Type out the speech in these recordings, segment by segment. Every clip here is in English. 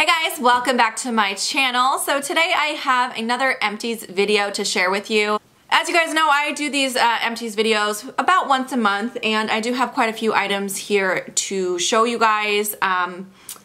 Hi guys, welcome back to my channel. So today I have another Empties video to share with you. As you guys know, I do these Empties videos about once a month, and I do have quite a few items here to show you guys.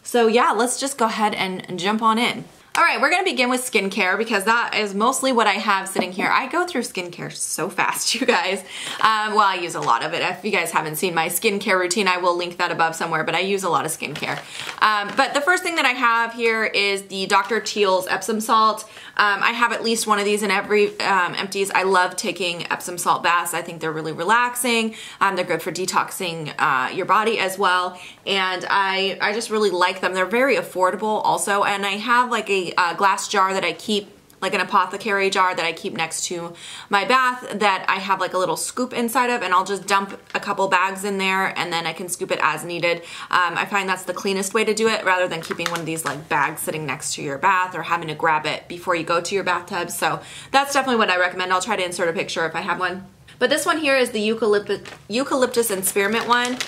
So yeah, let's just go ahead and jump on in. Alright, we're going to begin with skincare because that is mostly what I have sitting here. I go through skincare so fast, you guys. Well, I use a lot of it. If you guys haven't seen my skincare routine, I will link that above somewhere, but I use a lot of skincare. But the first thing that I have here is the Dr. Teal's Epsom salt. I have at least one of these in every Empties. I love taking Epsom salt baths. I think they're really relaxing. They're good for detoxing your body as well. And I just really like them. They're very affordable also. And I have like a glass jar that I keep, like an apothecary jar that I keep next to my bath that I have like a little scoop inside of, and I'll just dump a couple bags in there and then I can scoop it as needed. I find that's the cleanest way to do it rather than keeping one of these like bags sitting next to your bath or having to grab it before you go to your bathtub. So that's definitely what I recommend. I'll try to insert a picture if I have one. But this one here is the eucalyptus and spearmint one.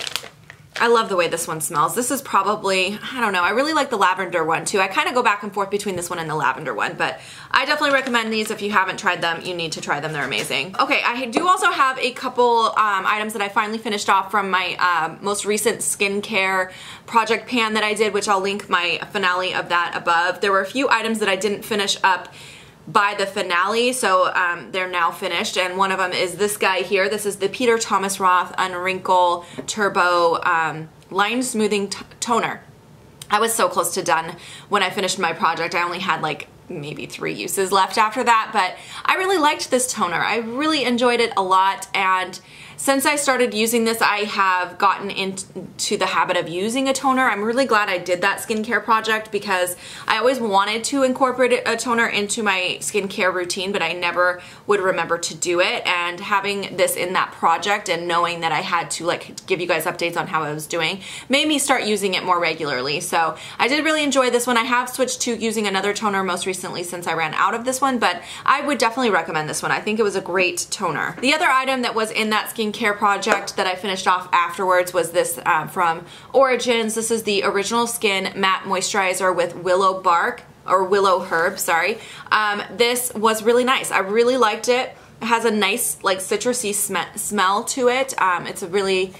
I love the way this one smells. This is probably, I don't know, I really like the lavender one too. I kind of go back and forth between this one and the lavender one, but I definitely recommend these. If you haven't tried them, you need to try them. They're amazing. Okay, I do also have a couple items that I finally finished off from my most recent skincare project pan that I did, which I'll link my finale of that above. There were a few items that I didn't finish up by the finale, so they're now finished, and one of them is this guy here. This is the Peter Thomas Roth Unwrinkle Turbo Line Smoothing Toner. I was so close to done when I finished my project. I only had like maybe 3 uses left after that, but I really liked this toner. I really enjoyed it a lot, and since I started using this, I have gotten into the habit of using a toner. I'm really glad I did that skincare project because I always wanted to incorporate a toner into my skincare routine, but I never would remember to do it. And having this in that project and knowing that I had to like give you guys updates on how I was doing made me start using it more regularly. So I did really enjoy this one. I have switched to using another toner most recently since I ran out of this one, but I would definitely recommend this one. I think it was a great toner. The other item that was in that skincare project that I finished off afterwards was this from Origins. This is the Original Skin Matte Moisturizer with willow bark, or willow herb, sorry. This was really nice. I really liked it. It has a nice like citrusy smell to it. It's a really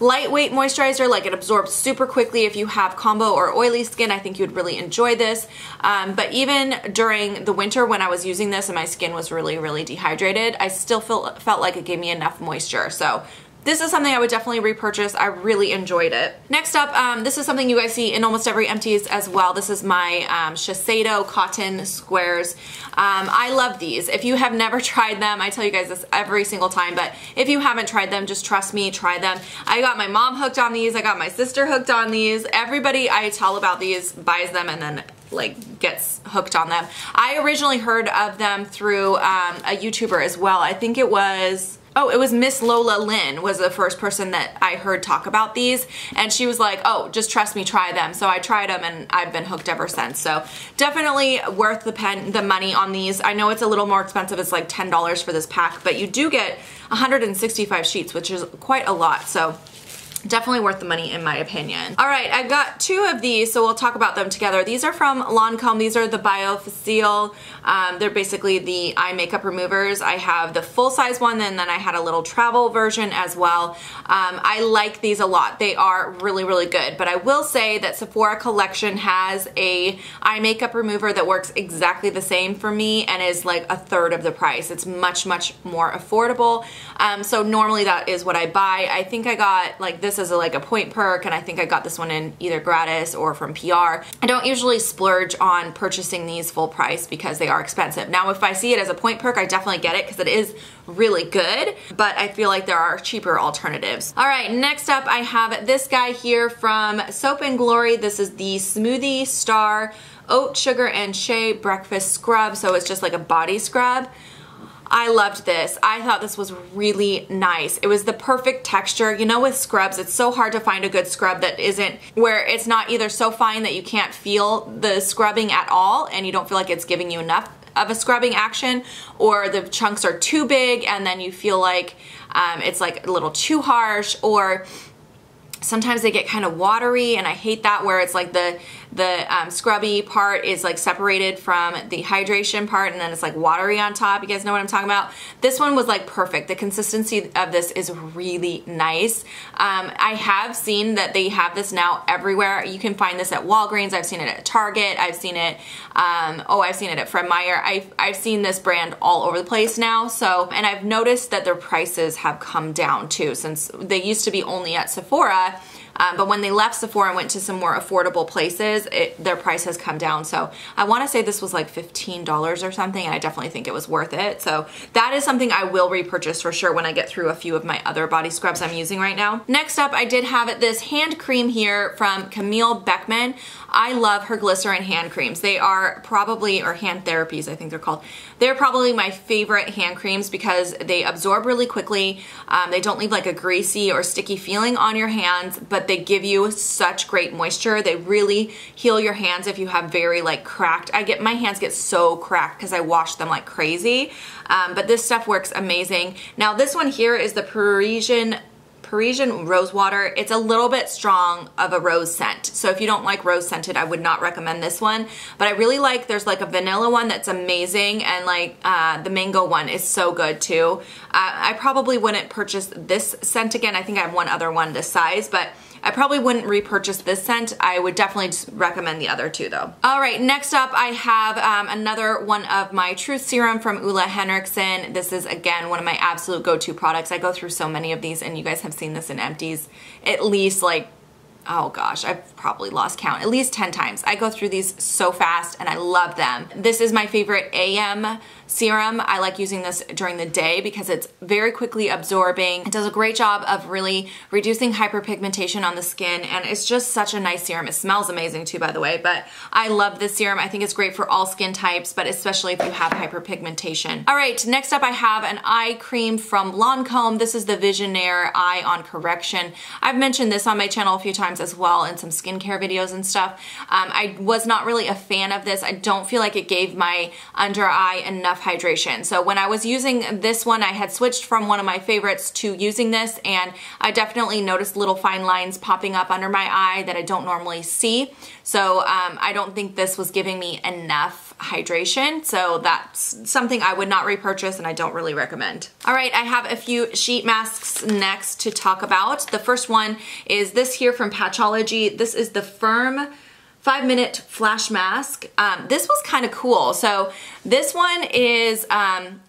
lightweight moisturizer, like it absorbs super quickly. If you have combo or oily skin, I think you'd really enjoy this. But even during the winter when I was using this and my skin was really dehydrated, I still felt like it gave me enough moisture. So this is something I would definitely repurchase. I really enjoyed it. Next up, this is something you guys see in almost every Empties as well. This is my Shiseido Cotton Squares. I love these. If you have never tried them, I tell you guys this every single time, but if you haven't tried them, just trust me, try them. I got my mom hooked on these. I got my sister hooked on these. Everybody I tell about these buys them and then like gets hooked on them. I originally heard of them through a YouTuber as well. I think it was Miss Lola Lynn was the first person that I heard talk about these, and she was like, oh, just trust me, try them. So I tried them and I've been hooked ever since. So definitely worth the money on these. I know it's a little more expensive. It's like $10 for this pack, but you do get 165 sheets, which is quite a lot. So definitely worth the money in my opinion. Alright, I've got 2 of these, so we'll talk about them together. These are from Lancome. These are the Biofacile. They're basically the eye makeup removers. I have the full-size one, and then I had a little travel version as well. I like these a lot. They are really good, but I will say that Sephora Collection has a eye makeup remover that works exactly the same for me and is like a third of the price. It's much more affordable. So normally that is what I buy. I think I got like this as like a point perk, and I think I got this one in either gratis or from PR. I don't usually splurge on purchasing these full price because they are expensive. Now if I see it as a point perk, I definitely get it because it is really good, but I feel like there are cheaper alternatives. Alright, next up I have this guy here from Soap & Glory. This is the Smoothie Star Oat Sugar and Shea Breakfast Scrub, so it's just like a body scrub. I loved this. I thought this was really nice. It was the perfect texture. You know, with scrubs, it's so hard to find a good scrub that isn't, where it's not either so fine that you can't feel the scrubbing at all and you don't feel like it's giving you enough of a scrubbing action, or the chunks are too big and then you feel like it's like a little too harsh, or sometimes they get kind of watery, and I hate that, where it's like the the scrubby part is like separated from the hydration part, and then it's like watery on top. You guys know what I'm talking about? This one was like perfect. The consistency of this is really nice. I have seen that they have this now everywhere. You can find this at Walgreens. I've seen it at Target. I've seen it, I've seen it at Fred Meyer. I've seen this brand all over the place now. So, and I've noticed that their prices have come down too, since they used to be only at Sephora. But when they left Sephora and went to some more affordable places, their price has come down. So I want to say this was like $15 or something, and I definitely think it was worth it. So that is something I will repurchase for sure when I get through a few of my other body scrubs I'm using right now. Next up, I did have this hand cream here from Camille Beckman. I love her glycerin hand creams. They are probably, or hand therapies I think they're called. They're probably my favorite hand creams because they absorb really quickly. They don't leave like a greasy or sticky feeling on your hands, but they give you such great moisture. They really heal your hands if you have very like cracked, my hands get so cracked because I wash them like crazy. But this stuff works amazing. Now this one here is the Parisian rose water. It's a little bit strong of a rose scent. So if you don't like rose scented, I would not recommend this one. But I really like, there's like a vanilla one that's amazing, and like the mango one is so good too. I probably wouldn't purchase this scent again. I think I have one other one this size, but I probably wouldn't repurchase this scent. I would definitely just recommend the other two though. All right, next up I have another one of my Truth Serum from Ulla Henriksen. This is again one of my absolute go-to products. I go through so many of these, and you guys have seen this in Empties at least like, oh gosh, I've probably lost count, at least 10 times. I go through these so fast and I love them. This is my favorite AM serum. I like using this during the day because it's very quickly absorbing. It does a great job of really reducing hyperpigmentation on the skin, and it's just such a nice serum. It smells amazing too, by the way, but I love this serum. I think it's great for all skin types, but especially if you have hyperpigmentation. All right, next up I have an eye cream from Lancome. This is the Visionaire Eye on Correction. I've mentioned this on my channel a few times as well in some skincare videos and stuff. I was not really a fan of this. I don't feel like it gave my under eye enough hydration. So when I was using this one, I had switched from one of my favorites to using this, and I definitely noticed little fine lines popping up under my eye that I don't normally see. So I don't think this was giving me enough hydration. So that's something I would not repurchase, and I don't really recommend. All right, I have a few sheet masks next to talk about. The first one is this here from Patchology. This is the Firm 5-minute flash mask. This was kind of cool. So this one is,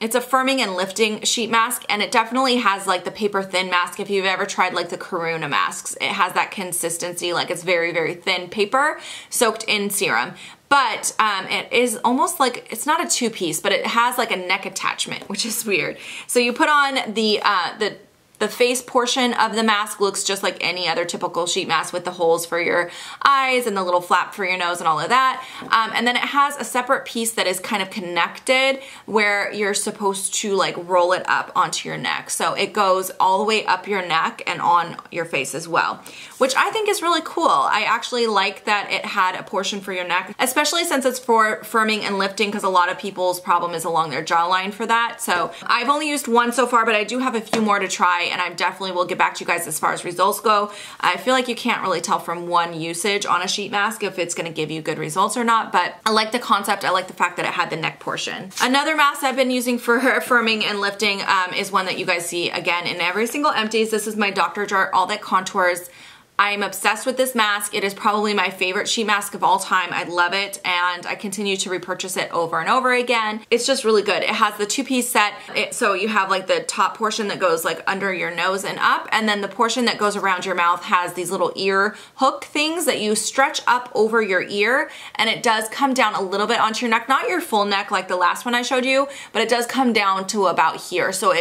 it's a firming and lifting sheet mask, and it definitely has like the paper thin mask. If you've ever tried like the Karuna masks, it has that consistency, like it's very, very thin paper soaked in serum. But it is almost like, it's not a two-piece, but it has like a neck attachment, which is weird. So you put on the face portion of the mask, looks just like any other typical sheet mask with the holes for your eyes and the little flap for your nose and all of that. And then it has a separate piece that is kind of connected where you're supposed to like roll it up onto your neck. So it goes all the way up your neck and on your face as well, which I think is really cool. I actually like that it had a portion for your neck, especially since it's for firming and lifting, because a lot of people's problem is along their jawline for that. So I've only used one so far, but I do have a few more to try, and I definitely will get back to you guys as far as results go. I feel like you can't really tell from one usage on a sheet mask if it's gonna give you good results or not, but I like the concept. I like the fact that it had the neck portion. Another mask I've been using for firming and lifting is one that you guys see again in every single Empties. This is my Dr. Jart All That Contours. I'm obsessed with this mask. It is probably my favorite sheet mask of all time. I love it, and I continue to repurchase it over and over again. It's just really good. It has the two-piece set, so you have like the top portion that goes like under your nose and up, and then the portion that goes around your mouth has these little ear hook things that you stretch up over your ear, and it does come down a little bit onto your neck. Not your full neck like the last one I showed you, but it does come down to about here. So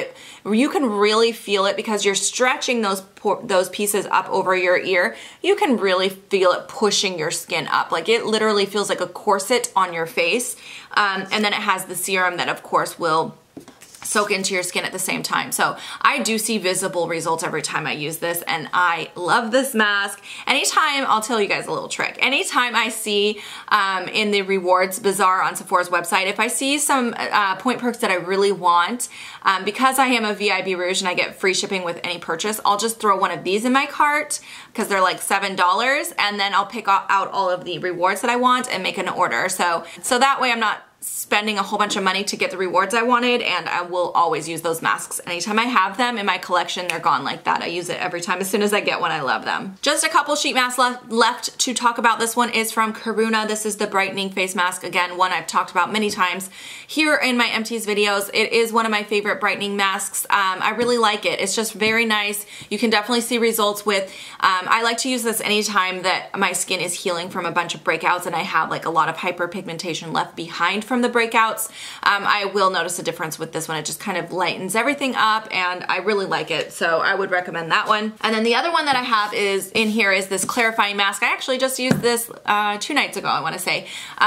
you can really feel it because you're stretching those pieces up over your ear. You can really feel it pushing your skin up. Like it literally feels like a corset on your face. And then it has the serum that of course will soak into your skin at the same time. So I do see visible results every time I use this, and I love this mask. Anytime, I'll tell you guys a little trick. Anytime I see in the rewards bazaar on Sephora's website, if I see some point perks that I really want, because I am a VIB Rouge and I get free shipping with any purchase, I'll just throw one of these in my cart because they're like $7, and then I'll pick out all of the rewards that I want and make an order. So that way I'm not spending a whole bunch of money to get the rewards I wanted, and I will always use those masks. Anytime I have them in my collection, they're gone like that. I use it every time as soon as I get one. I love them. Just a couple sheet masks left to talk about. This one is from Karuna. This is the brightening face mask. Again, one I've talked about many times here in my Empties videos. It is one of my favorite brightening masks. I really like it. It's just very nice. You can definitely see results with, I like to use this anytime that my skin is healing from a bunch of breakouts and I have like a lot of hyperpigmentation left behind from the breakouts. I will notice a difference with this one. It just kind of lightens everything up, and I really like it. So I would recommend that one. And then the other one that I have is in here is this clarifying mask. I actually just used this 2 nights ago, I want to say,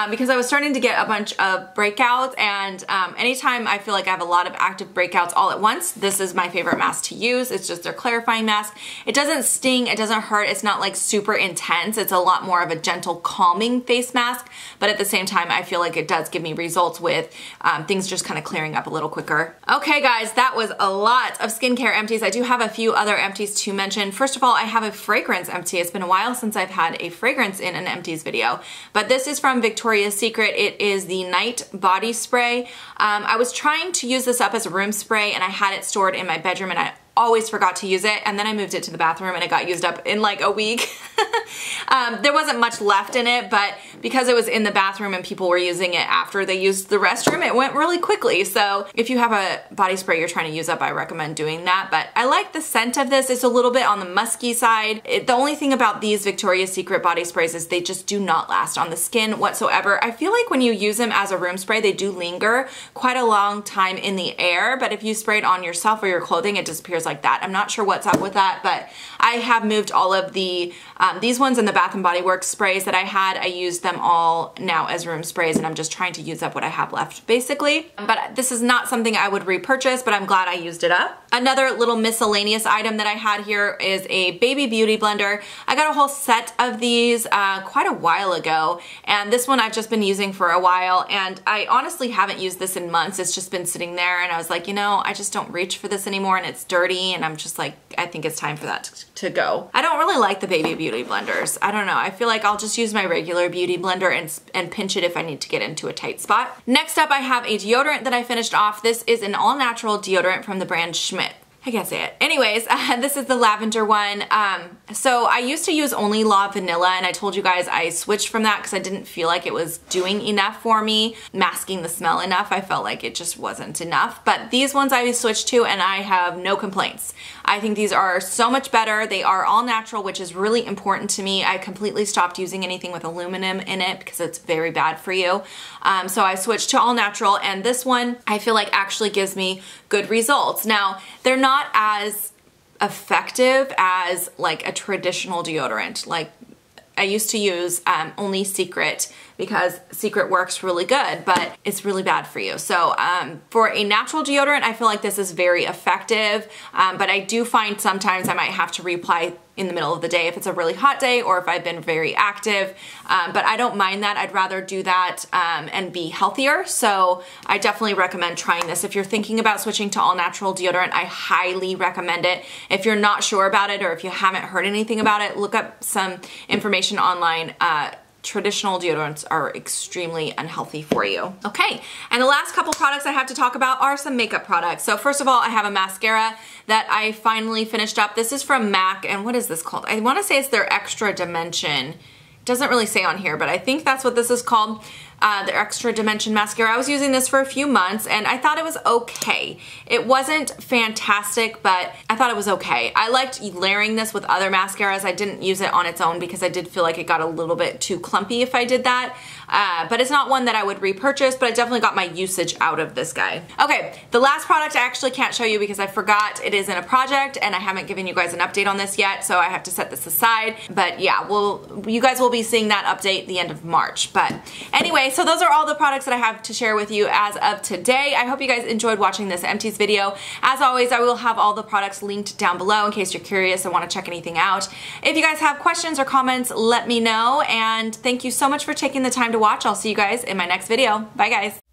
because I was starting to get a bunch of breakouts, and anytime I feel like I have a lot of active breakouts all at once, this is my favorite mask to use. It's just their clarifying mask. It doesn't sting, it doesn't hurt, it's not like super intense. It's a lot more of a gentle, calming face mask, but at the same time, I feel like it does give me results with things just kind of clearing up a little quicker. Okay guys, that was a lot of skincare empties. I do have a few other empties to mention. First of all, I have a fragrance empty. It's been a while since I've had a fragrance in an empties video, but this is from Victoria's Secret. It is the Night Body Spray. I was trying to use this up as a room spray, and I had it stored in my bedroom, and I always forgot to use it, and then I moved it to the bathroom and it got used up in like a week. There wasn't much left in it, but because it was in the bathroom and people were using it after they used the restroom, it went really quickly. So if you have a body spray you're trying to use up, I recommend doing that. But I like the scent of this. It's a little bit on the musky side. The only thing about these Victoria's Secret body sprays is they just do not last on the skin whatsoever. I feel like when you use them as a room spray, they do linger quite a long time in the air, but if you spray it on yourself or your clothing, it disappears like that. I'm not sure what's up with that, but I have moved all of the these ones in the Bath & Body Works sprays that I had. I used them all now as room sprays, and I'm just trying to use up what I have left, basically. But this is not something I would repurchase, but I'm glad I used it up. Another little miscellaneous item that I had here is a baby beauty blender. I got a whole set of these quite a while ago, and this one I've just been using for a while, and I honestly haven't used this in months. It's just been sitting there, and I was like, you know, I just don't reach for this anymore, and it's dirty, and I'm just like, I think it's time for that to go. I don't really like the baby beauty blenders. I don't know. I feel like I'll just use my regular beauty blender and pinch it if I need to get into a tight spot. Next up, I have a deodorant that I finished off. This is an all-natural deodorant from the brand Schmidt. I can't say it. Anyways, this is the lavender one. So I used to use only La Vanilla, and I told you guys I switched from that because I didn't feel like it was doing enough for me, masking the smell enough. I felt like it just wasn't enough. But these ones I switched to, and I have no complaints. I think these are so much better. They are all natural, which is really important to me. I completely stopped using anything with aluminum in it because it's very bad for you. So I switched to all natural, and this one I feel like actually gives me good results. Now, they're not as effective as like a traditional deodorant. Like I used to use only Secret because Secret works really good, but it's really bad for you. So for a natural deodorant, I feel like this is very effective, but I do find sometimes I might have to reapply in the middle of the day if it's a really hot day or if I've been very active, but I don't mind that. I'd rather do that and be healthier. So I definitely recommend trying this. If you're thinking about switching to all natural deodorant, I highly recommend it. If you're not sure about it or if you haven't heard anything about it, look up some information online. Traditional deodorants are extremely unhealthy for you. Okay, and the last couple products I have to talk about are some makeup products. So first of all, I have a mascara that I finally finished up. This is from MAC, and what is this called? I want to say it's their Extra Dimension. It doesn't really say on here, but I think that's what this is called. The Extra Dimension mascara. I was using this for a few months and I thought it was okay. It wasn't fantastic, but I thought it was okay. I liked layering this with other mascaras. I didn't use it on its own because I did feel like it got a little bit too clumpy if I did that. But it's not one that I would repurchase, but I definitely got my usage out of this guy. Okay, the last product I actually can't show you because I forgot it is in a project and I haven't given you guys an update on this yet, so I have to set this aside. But yeah, you guys will be seeing that update the end of March. But anyway, Anyway, so those are all the products that I have to share with you as of today. I hope you guys enjoyed watching this Empties video. As always, I will have all the products linked down below in case you're curious and want to check anything out. If you guys have questions or comments, let me know. And thank you so much for taking the time to watch. I'll see you guys in my next video. Bye guys.